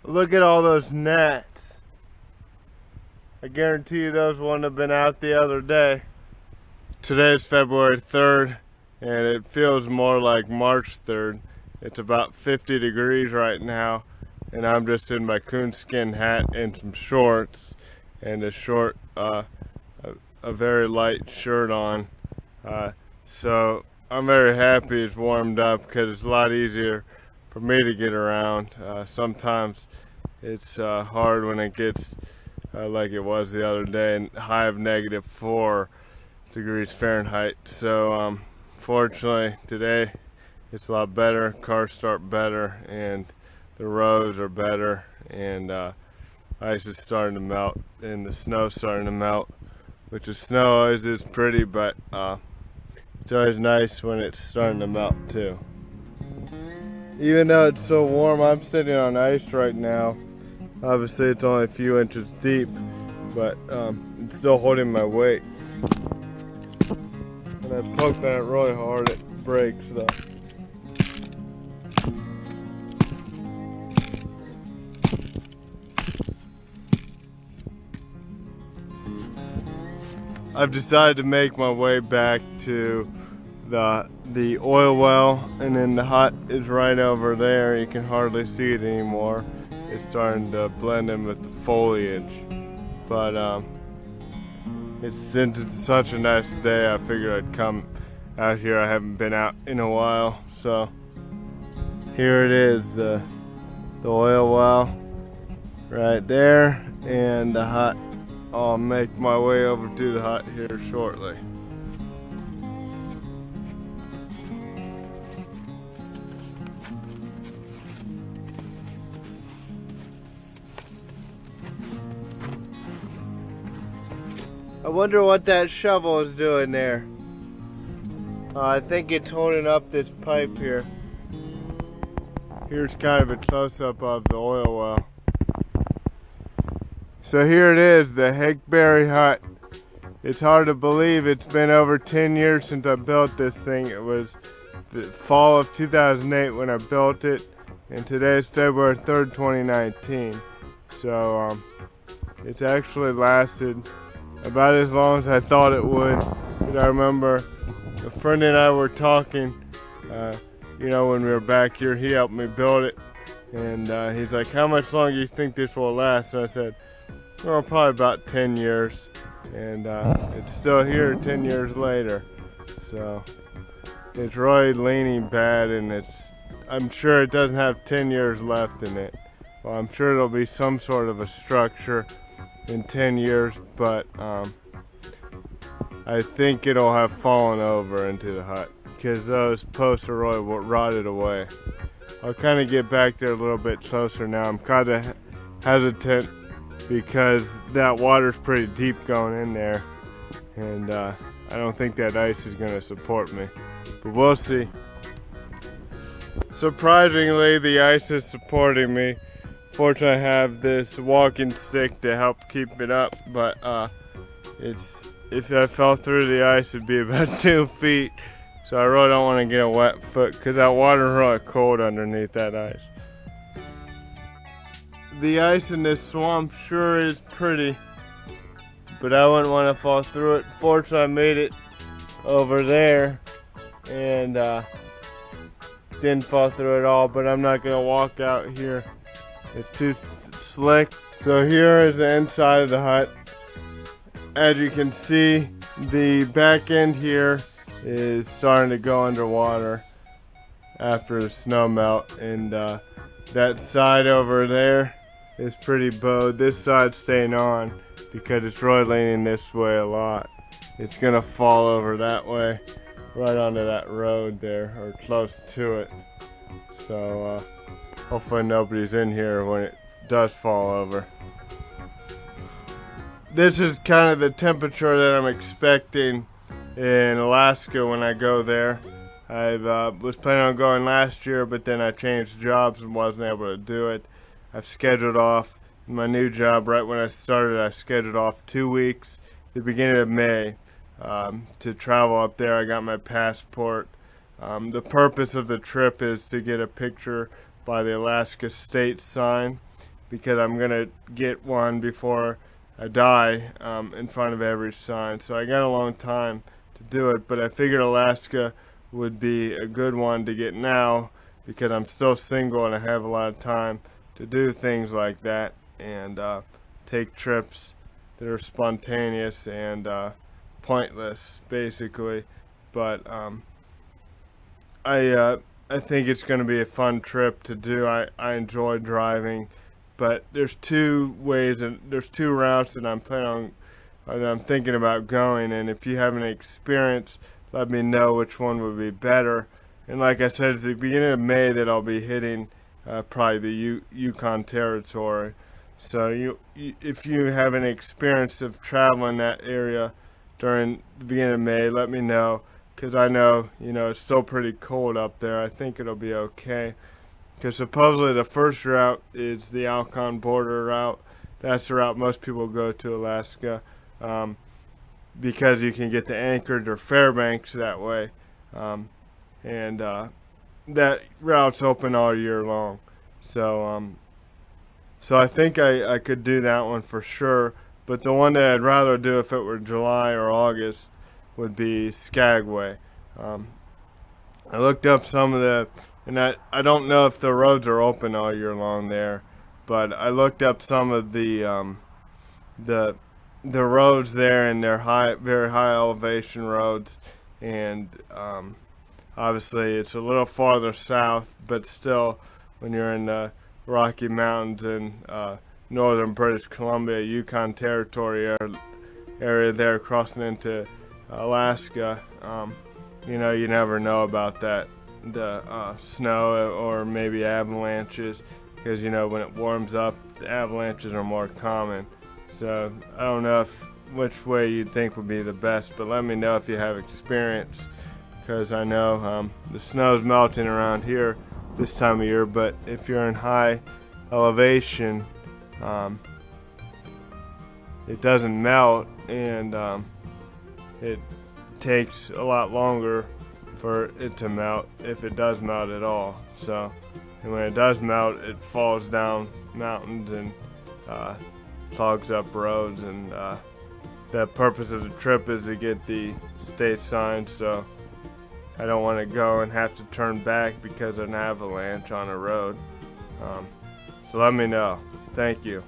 Look at all those gnats. I guarantee you those wouldn't have been out the other day. Today's February 3rd, and it feels more like March 3rd. It's about 50 degrees right now, and I'm just in my coonskin hat and some shorts, and a very light shirt on. So I'm very happy it's warmed up because it's a lot easier for me to get around. Sometimes it's hard when it gets like it was the other day, and high of -4 degrees Fahrenheit. So fortunately today it's a lot better. Cars start better, and the roads are better, and ice is starting to melt, and the snow's starting to melt, which is snow always is pretty, but it's always nice when it's starting to melt too. Even though it's so warm, I'm sitting on ice right now. Obviously it's only a few inches deep, but it's still holding my weight. And I poked on it really hard, it breaks though. I've decided to make my way back to the oil well, and then the hut is right over there. You can hardly see it anymore. It's starting to blend in with the foliage, but since it's such a nice day, I figured I'd come out here. I haven't been out in a while, so here it is, the oil well right there, and the hut. I'll make my way over to the hut here shortly. I wonder what that shovel is doing there. I think it's holding up this pipe here. Here's kind of a close-up of the oil well. So here it is, the Hakeberry hut. It's hard to believe it's been over 10 years since I built this thing. It was the fall of 2008 when I built it, and today is February 3rd, 2019. So it's actually lasted about as long as I thought it would. And I remember a friend and I were talking, when we were back here. He helped me build it, and he's like, how much longer do you think this will last? And I said, well, probably about 10 years, and it's still here 10 years later. So it's really leaning bad, and I'm sure it doesn't have 10 years left in it. Well, I'm sure it'll be some sort of a structure in 10 years, but I think it'll have fallen over into the hut because those posts are really rotted away. I'll kind of get back there a little bit closer now. I'm kind of hesitant because that water's pretty deep going in there, and I don't think that ice is going to support me, but we'll see. Surprisingly, the ice is supporting me. Fortunately, I have this walking stick to help keep it up, but if I fell through the ice, it'd be about 2 feet, so I really don't want to get a wet foot because that water is really cold underneath that ice. The ice in this swamp sure is pretty, but I wouldn't want to fall through it. Fortunately, I made it over there and didn't fall through at all, but I'm not going to walk out here. It's too slick. So here is the inside of the hut. As you can see, the back end here is starting to go underwater after the snow melt, and that side over there is pretty bowed. This side's staying on because it's really leaning this way a lot. It's gonna fall over that way, right onto that road there, or close to it. So hopefully nobody's in here when it does fall over. This is kind of the temperature that I'm expecting in Alaska when I go there. I was planning on going last year, but then I changed jobs and wasn't able to do it. I've scheduled off my new job right when I started. I scheduled off 2 weeks, the beginning of May, to travel up there. I got my passport. The purpose of the trip is to get a picture by the Alaska state sign, because I'm gonna get one before I die in front of every sign. So I got a long time to do it, but I figured Alaska would be a good one to get now because I'm still single and I have a lot of time to do things like that and take trips that are spontaneous and pointless, basically. But I think it's going to be a fun trip to do. I enjoy driving, but there's two ways and there's two routes that I'm thinking about going. And if you have any experience, let me know which one would be better. And like I said, it's the beginning of May that I'll be hitting probably the Yukon territory. So if you have any experience of traveling that area during the beginning of May, let me know, because I know, it's still pretty cold up there. I think it'll be okay, because supposedly the first route is the Yukon border route. That's the route most people go to Alaska, because you can get to Anchorage or Fairbanks that way, and that route's open all year long. So I think I could do that one for sure, but the one that I'd rather do if it were July or August would be Skagway. I looked up some of and I don't know if the roads are open all year long there, but I looked up some of the roads there, and they're very high elevation roads, and obviously it's a little farther south, but still, when you're in the Rocky Mountains in northern British Columbia, Yukon territory area there, crossing into Alaska, you never know about the snow or maybe avalanches, because when it warms up, the avalanches are more common. So I don't know which way you'd think would be the best, but let me know if you have experience, because I know the snow's melting around here this time of year, but if you're in high elevation, it doesn't melt, and it takes a lot longer for it to melt, if it does melt at all. So, and when it does melt, it falls down mountains and clogs up roads, and the purpose of the trip is to get the state sign, so I don't want to go and have to turn back because of an avalanche on a road. So let me know. Thank you.